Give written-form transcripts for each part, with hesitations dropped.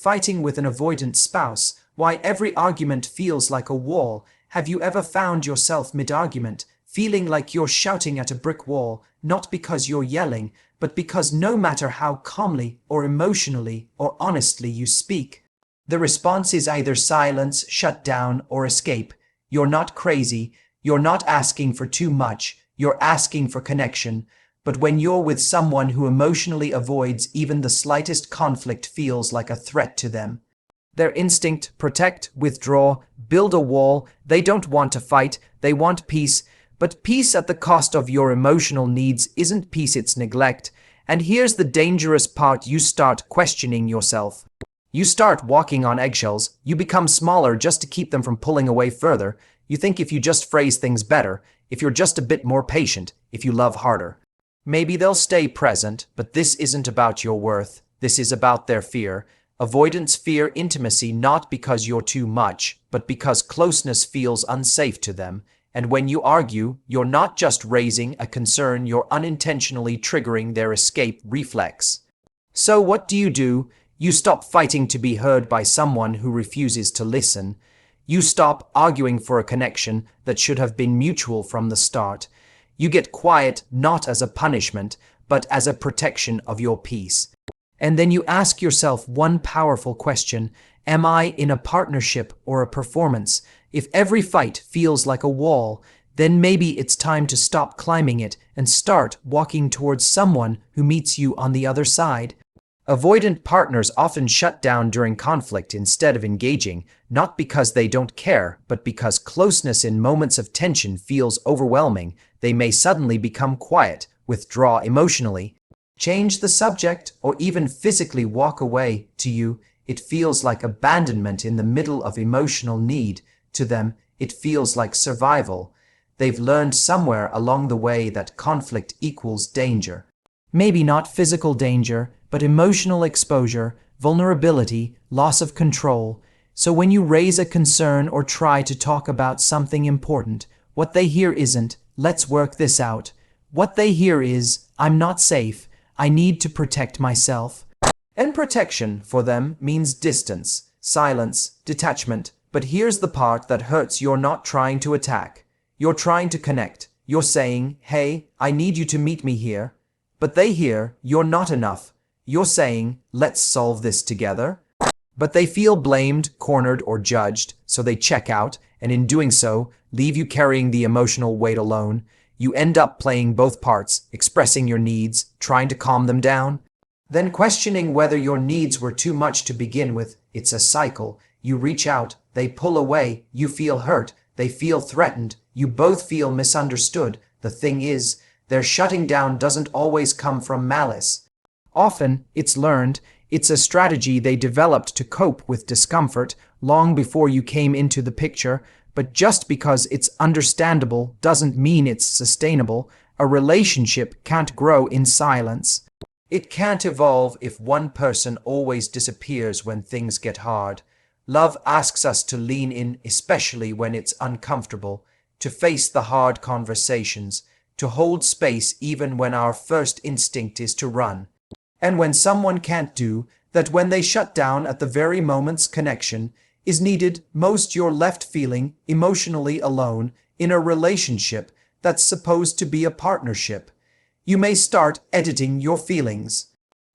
fighting with an avoidant spouse, why every argument feels like a wall. Have you ever found yourself mid-argument, feeling like you're shouting at a brick wall, not because you're yelling, but because no matter how calmly or emotionally or honestly you speak, the response is either silence, shut down, or escape? You're not crazy, you're not asking for too much, you're asking for connection. But when you're with someone who emotionally avoids even the slightest conflict feels like a threat to them. Their instinct, protect, withdraw, build a wall. They don't want to fight, they want peace. But peace at the cost of your emotional needs isn't peace, it's neglect. And here's the dangerous part: you start questioning yourself. You start walking on eggshells, you become smaller just to keep them from pulling away further. You think if you just phrase things better, if you're just a bit more patient, if you love harder, maybe they'll stay present. But this isn't about your worth, this is about their fear. Avoidants fear intimacy not because you're too much, but because closeness feels unsafe to them. And when you argue, you're not just raising a concern, you're unintentionally triggering their escape reflex. So what do? You stop fighting to be heard by someone who refuses to listen. You stop arguing for a connection that should have been mutual from the start. You get quiet not as a punishment, but as a protection of your peace. And then you ask yourself one powerful question: am I in a partnership or a performance? If every fight feels like a wall, then maybe it's time to stop climbing it and start walking towards someone who meets you on the other side. Avoidant partners often shut down during conflict instead of engaging, not because they don't care, but because closeness in moments of tension feels overwhelming. They may suddenly become quiet, withdraw emotionally, change the subject, or even physically walk away. To you, it feels like abandonment in the middle of emotional need. To them, it feels like survival. They've learned somewhere along the way that conflict equals danger. Maybe not physical danger, but emotional exposure, vulnerability, loss of control. So when you raise a concern or try to talk about something important, what they hear isn't, "Let's work this out." What they hear is, "I'm not safe. I need to protect myself." And protection for them means distance, silence, detachment. But here's the part that hurts: you're not trying to attack. You're trying to connect. You're saying, "Hey, I need you to meet me here." But they hear, "You're not enough." You're saying, "Let's solve this together." But they feel blamed, cornered, or judged, so they check out, and in doing so, leave you carrying the emotional weight alone. You end up playing both parts, expressing your needs, trying to calm them down, then questioning whether your needs were too much to begin with. It's a cycle. You reach out, they pull away, you feel hurt, they feel threatened, you both feel misunderstood. The thing is, their shutting down doesn't always come from malice. Often, it's learned. It's a strategy they developed to cope with discomfort long before you came into the picture. But just because it's understandable doesn't mean it's sustainable. A relationship can't grow in silence. It can't evolve if one person always disappears when things get hard. Love asks us to lean in, especially when it's uncomfortable, to face the hard conversations, to hold space even when our first instinct is to run. And when someone can't do that, when they shut down at the very moments connection is needed most, you're left feeling emotionally alone in a relationship that's supposed to be a partnership. You may start editing your feelings,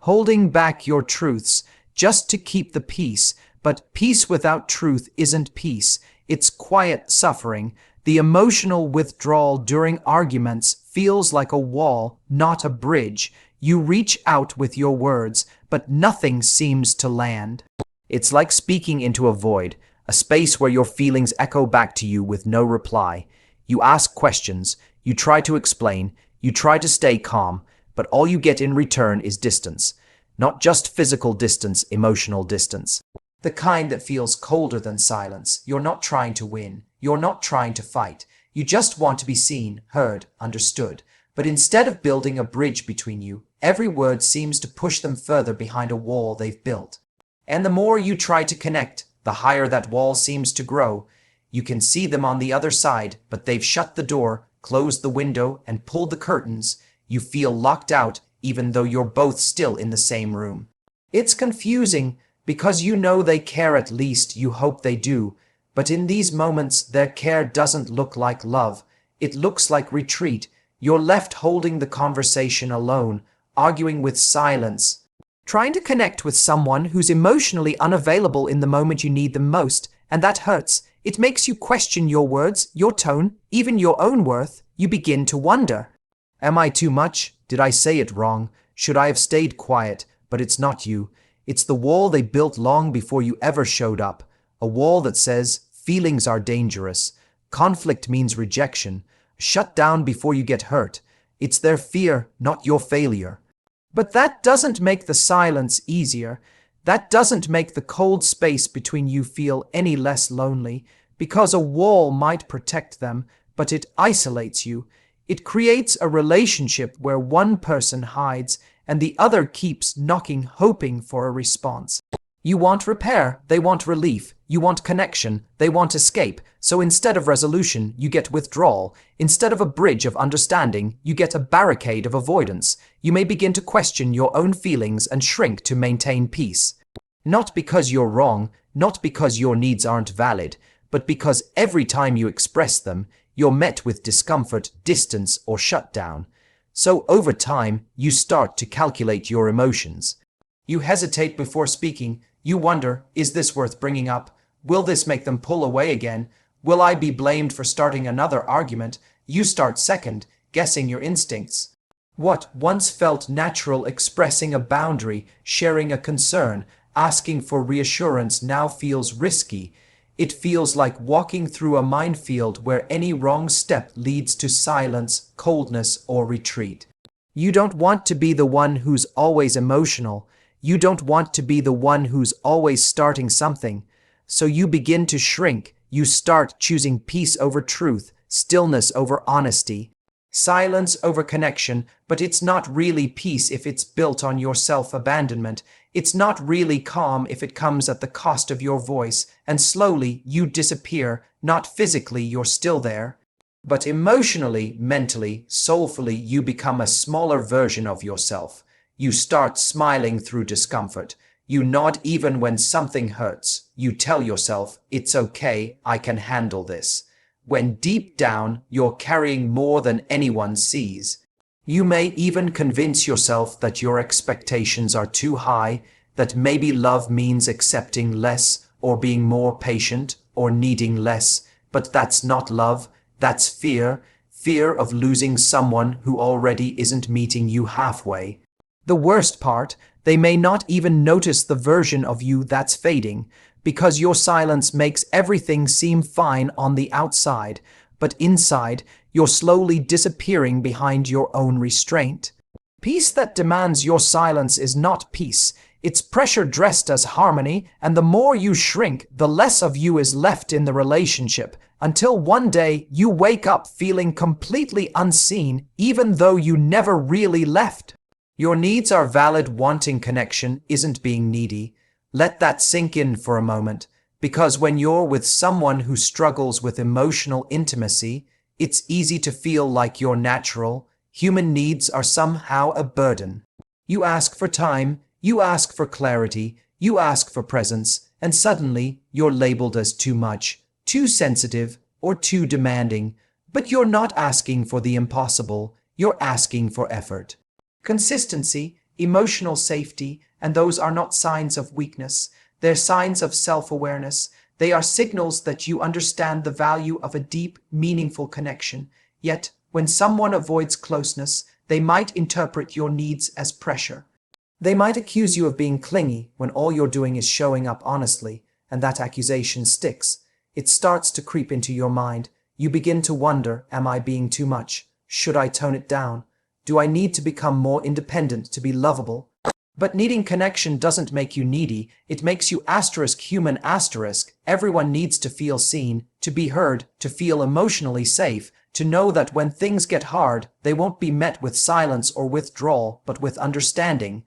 holding back your truths just to keep the peace. But peace without truth isn't peace. It's quiet suffering. The emotional withdrawal during arguments feels like a wall, not a bridge. You reach out with your words, but nothing seems to land. It's like speaking into a void, a space where your feelings echo back to you with no reply. You ask questions, you try to explain, you try to stay calm, but all you get in return is distance. Not just physical distance, emotional distance. The kind that feels colder than silence. You're not trying to win. You're not trying to fight. You just want to be seen, heard, understood. But instead of building a bridge between you, every word seems to push them further behind a wall they've built. And the more you try to connect, the higher that wall seems to grow. You can see them on the other side, but they've shut the door, closed the window, and pulled the curtains. You feel locked out, even though you're both still in the same room. It's confusing, Because you know they care, at least you hope they do. But in these moments, their care doesn't look like love. It looks like retreat. You're left holding the conversation alone, arguing with silence, trying to connect with someone who's emotionally unavailable in the moment you need them most, and that hurts. It makes you question your words, your tone, even your own worth. You begin to wonder, am I too much? Did I say it wrong? Should I have stayed quiet? But it's not you. It's the wall they built long before you ever showed up. A wall that says, feelings are dangerous. Conflict means rejection. Shut down before you get hurt. It's their fear, not your failure. But that doesn't make the silence easier. That doesn't make the cold space between you feel any less lonely, because a wall might protect them, but it isolates you. It creates a relationship where one person hides and the other keeps knocking, hoping for a response. You want repair, they want relief. You want connection, they want escape. So instead of resolution, you get withdrawal. Instead of a bridge of understanding, you get a barricade of avoidance. You may begin to question your own feelings and shrink to maintain peace. Not because you're wrong, not because your needs aren't valid, but because every time you express them, you're met with discomfort, distance, or shutdown. So over time, you start to calculate your emotions. You hesitate before speaking. You wonder, is this worth bringing up? Will this make them pull away again? Will I be blamed for starting another argument? You start second, guessing your instincts. What once felt natural, expressing a boundary, sharing a concern, asking for reassurance, now feels risky. It feels like walking through a minefield where any wrong step leads to silence, coldness, or retreat. You don't want to be the one who's always emotional. You don't want to be the one who's always starting something. So you begin to shrink. You start choosing peace over truth, stillness over honesty, silence over connection. But it's not really peace if it's built on your self-abandonment. It's not really calm if it comes at the cost of your voice, and slowly you disappear. Not physically, you're still there, but emotionally, mentally, soulfully, you become a smaller version of yourself. You start smiling through discomfort. You nod even when something hurts. You tell yourself, it's okay, I can handle this. When deep down, you're carrying more than anyone sees. You may even convince yourself that your expectations are too high, that maybe love means accepting less, or being more patient, or needing less. But that's not love, that's fear. Fear of losing someone who already isn't meeting you halfway. The worst part, they may not even notice the version of you that's fading, because your silence makes everything seem fine on the outside, but inside, you're slowly disappearing behind your own restraint. Peace that demands your silence is not peace. It's pressure dressed as harmony, and the more you shrink, the less of you is left in the relationship, until one day you wake up feeling completely unseen, even though you never really left. Your needs are valid. Wanting connection isn't being needy. Let that sink in for a moment, because when you're with someone who struggles with emotional intimacy, it's easy to feel like you're natural. Human needs are somehow a burden. You ask for time, you ask for clarity, you ask for presence, and suddenly you're labeled as too much, too sensitive, or too demanding. But you're not asking for the impossible, you're asking for effort. Consistency, emotional safety, and those are not signs of weakness. They're signs of self-awareness. They are signals that you understand the value of a deep, meaningful connection. Yet, when someone avoids closeness, they might interpret your needs as pressure. They might accuse you of being clingy when all you're doing is showing up honestly, and that accusation sticks. It starts to creep into your mind. You begin to wonder, am I being too much? Should I tone it down? Do I need to become more independent to be lovable? But needing connection doesn't make you needy. It makes you human. Everyone needs to feel seen, to be heard, to feel emotionally safe, to know that when things get hard, they won't be met with silence or withdrawal, but with understanding.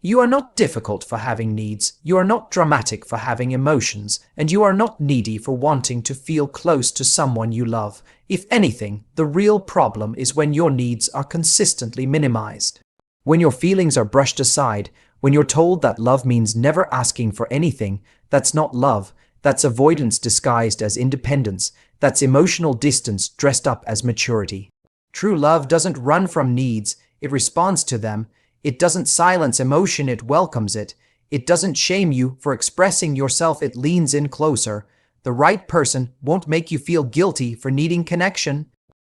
You are not difficult for having needs, you are not dramatic for having emotions, and you are not needy for wanting to feel close to someone you love. If anything, the real problem is when your needs are consistently minimized. When your feelings are brushed aside, When you're told that love means never asking for anything, that's not love. That's avoidance disguised as independence. That's emotional distance dressed up as maturity. True love doesn't run from needs, it responds to them. It doesn't silence emotion, it welcomes it. It doesn't shame you for expressing yourself, it leans in closer. The right person won't make you feel guilty for needing connection.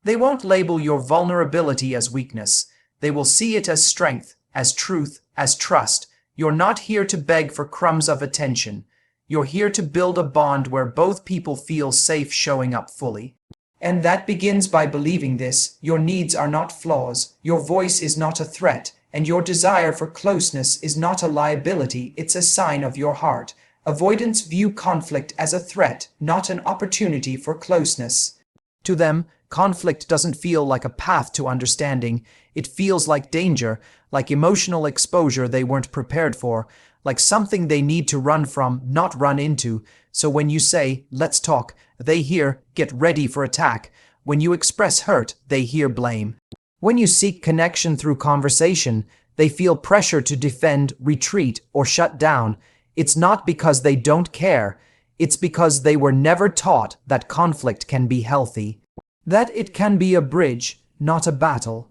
They won't label your vulnerability as weakness. They will see it as strength, as truth, as trust. You're not here to beg for crumbs of attention. You're here to build a bond where both people feel safe showing up fully. And that begins by believing this: your needs are not flaws, your voice is not a threat, and your desire for closeness is not a liability, it's a sign of your heart. Avoidants view conflict as a threat, not an opportunity for closeness. To them, conflict doesn't feel like a path to understanding. It feels like danger, like emotional exposure they weren't prepared for, like something they need to run from, not run into. So when you say, "Let's talk," they hear, "Get ready for attack." When you express hurt, they hear blame. When you seek connection through conversation, they feel pressure to defend, retreat, or shut down. It's not because they don't care. It's because they were never taught that conflict can be healthy, that it can be a bridge, not a battle,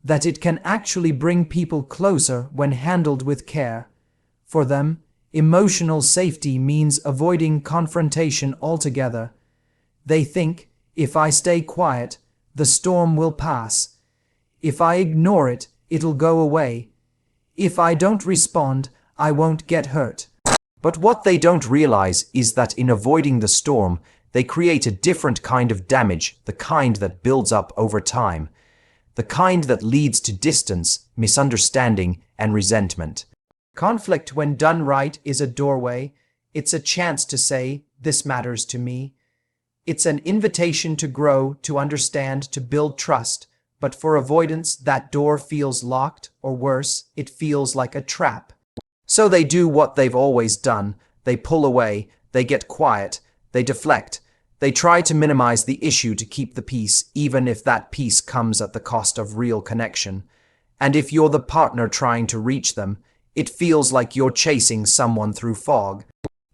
that it can actually bring people closer when handled with care. For them, emotional safety means avoiding confrontation altogether. They think, if I stay quiet, the storm will pass. If I ignore it, it'll go away. If I don't respond, I won't get hurt. But what they don't realize is that in avoiding the storm, they create a different kind of damage, the kind that builds up over time, the kind that leads to distance, misunderstanding, and resentment. Conflict, when done right, is a doorway. It's a chance to say, "This matters to me." It's an invitation to grow, to understand, to build trust. But for avoidance, that door feels locked, or worse, it feels like a trap. So they do what they've always done. They pull away, they get quiet, they deflect. They try to minimize the issue to keep the peace, even if that peace comes at the cost of real connection. And if you're the partner trying to reach them, it feels like you're chasing someone through fog.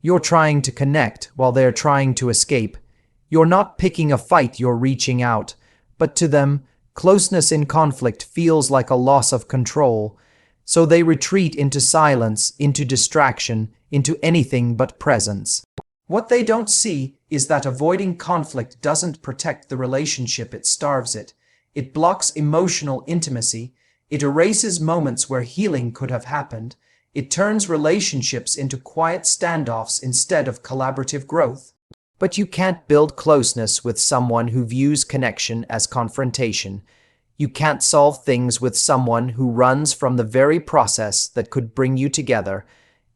You're trying to connect while they're trying to escape. You're not picking a fight, you're reaching out. But to them, closeness in conflict feels like a loss of control. So they retreat into silence, into distraction, into anything but presence. What they don't see is that avoiding conflict doesn't protect the relationship, it starves it. It blocks emotional intimacy. It erases moments where healing could have happened. It turns relationships into quiet standoffs instead of collaborative growth. But you can't build closeness with someone who views connection as confrontation. You can't solve things with someone who runs from the very process that could bring you together.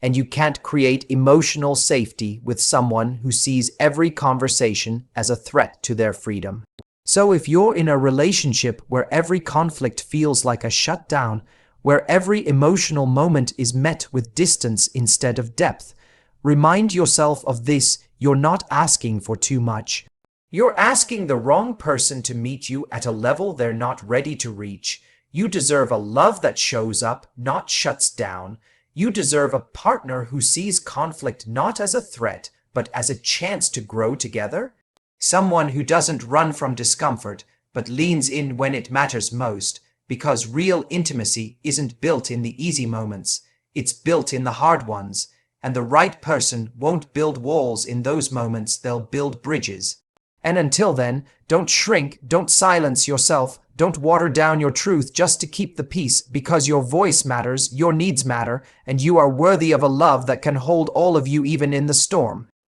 And you can't create emotional safety with someone who sees every conversation as a threat to their freedom. So if you're in a relationship where every conflict feels like a shutdown, where every emotional moment is met with distance instead of depth, remind yourself of this: you're not asking for too much. You're asking the wrong person to meet you at a level they're not ready to reach. You deserve a love that shows up, not shuts down. You deserve a partner who sees conflict not as a threat, but as a chance to grow together. Someone who doesn't run from discomfort, but leans in when it matters most, because real intimacy isn't built in the easy moments, it's built in the hard ones, and the right person won't build walls in those moments, they'll build bridges. And until then, don't shrink, don't silence yourself, don't water down your truth just to keep the peace, because your voice matters, your needs matter, and you are worthy of a love that can hold all of you even in the storm.